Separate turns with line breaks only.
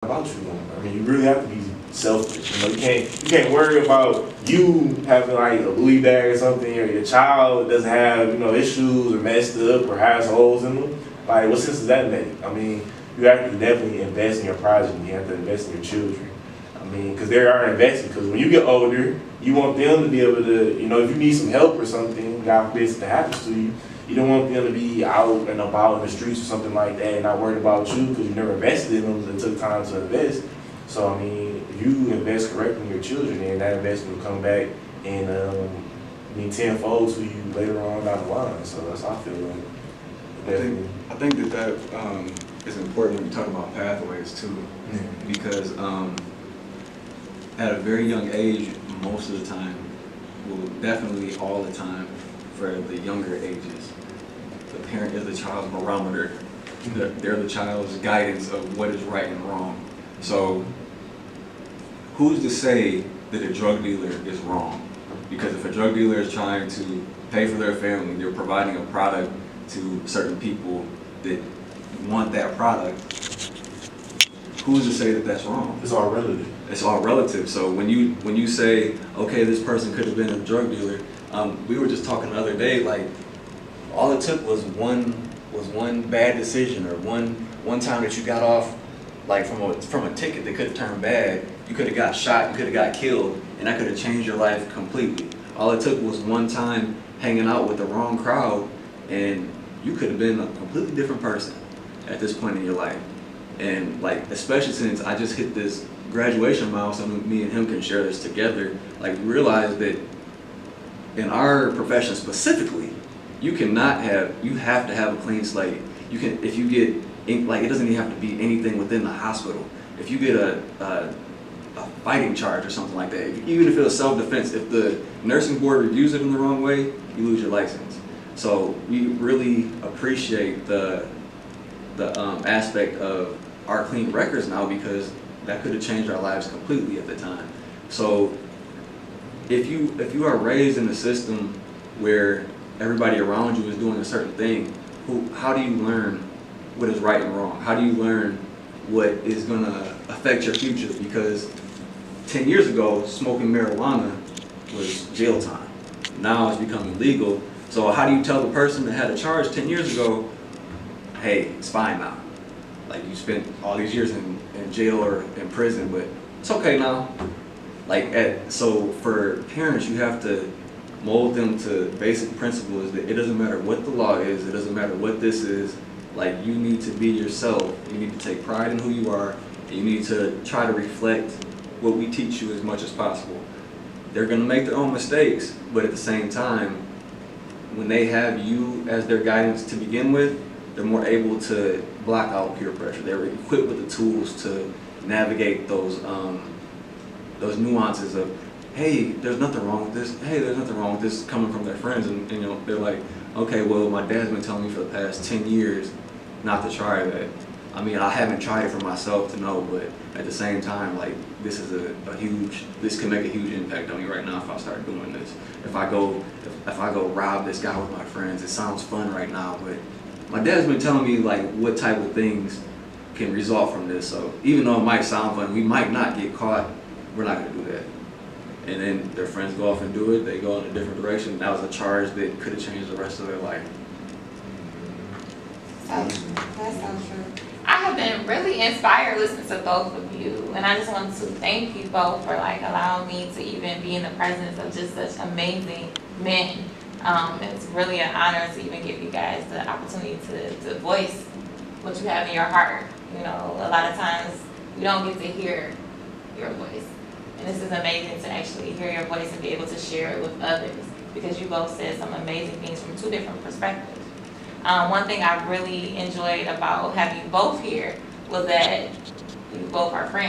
about you. I mean, you really have to be selfish. You know, you can't worry about you having like a Louis bag or something, or your child doesn't have, you know, issues or messed up or has holes in them. Like, what sense does that make? I mean, you have to definitely invest in your progeny. You have to invest in your children. I mean, because they are investing. Because when you get older, you want them to be able to, you know, if you need some help or something, God forbid something happens to you, you don't want them to be out and about in the streets or something like that and not worried about you because you never invested in them and took time to invest. So, I mean, if you invest correctly in your children, then that investment will come back and tenfold to you later on down the line. So that's how I feel like.
I think that is important when you talk about pathways too, because at a very young age, most of the time, well, definitely all the time, for the younger ages, the parent is the child's barometer. They're the child's guidance of what is right and wrong. So who's to say that a drug dealer is wrong? Because if a drug dealer is trying to pay for their family, they're providing a product to certain people that want that product, who's to say that that's wrong?
It's all relative.
It's all relative. So when you say, okay, this person could have been a drug dealer, we were just talking the other day, like all it took was one bad decision or one time that you got off like from a ticket that could have turned bad. You could have got shot, you could have got killed, and that could have changed your life completely. All it took was one time hanging out with the wrong crowd, and you could have been a completely different person at this point in your life. And like, especially since I just hit this graduation milestone, me and him can share this together, like realize that in our profession specifically, you have to have a clean slate. You can, if you get, like, it doesn't even have to be anything within the hospital. If you get a fighting charge or something like that, even if it's self-defense, if the nursing board reviews it in the wrong way, you lose your license. So we really appreciate the aspect of our clean records now, because that could have changed our lives completely at the time. So if you are raised in a system where everybody around you is doing a certain thing, how do you learn what is right and wrong? How do you learn what is going to affect your future? Because 10 years ago, smoking marijuana was jail time. Now it's becoming legal. So how do you tell the person that had a charge 10 years ago, hey, it's fine now? Like, you spent all these years in jail or in prison, but it's okay now. Like, so for parents, you have to mold them to basic principles that it doesn't matter what the law is, it doesn't matter what this is. Like, you need to be yourself. You need to take pride in who you are, and you need to try to reflect what we teach you as much as possible. They're going to make their own mistakes, but at the same time, when they have you as their guidance to begin with, they're more able to block out peer pressure. They're equipped with the tools to navigate those nuances of, hey, there's nothing wrong with this. Hey, there's nothing wrong with this, coming from their friends, and you know, they're like, okay, well, my dad's been telling me for the past 10 years not to try that. I mean, I haven't tried it for myself to know, but at the same time, like, this is this can make a huge impact on me right now if I start doing this. If I go rob this guy with my friends, it sounds fun right now, but my dad's been telling me like what type of things can result from this. So even though it might sound fun, we might not get caught, we're not gonna do that. And then their friends go off and do it, they go in a different direction. That was a charge that could have changed the rest of their life.
That's so true. I have been really inspired listening to both of you, and I just want to thank you both for like allowing me to even be in the presence of just such amazing men. It's really an honor to even give you guys the opportunity to voice what you have in your heart. You know, a lot of times you don't get to hear your voice, and this is amazing to actually hear your voice and be able to share it with others, because you both said some amazing things from two different perspectives. One thing I really enjoyed about having you both here was that you both are friends.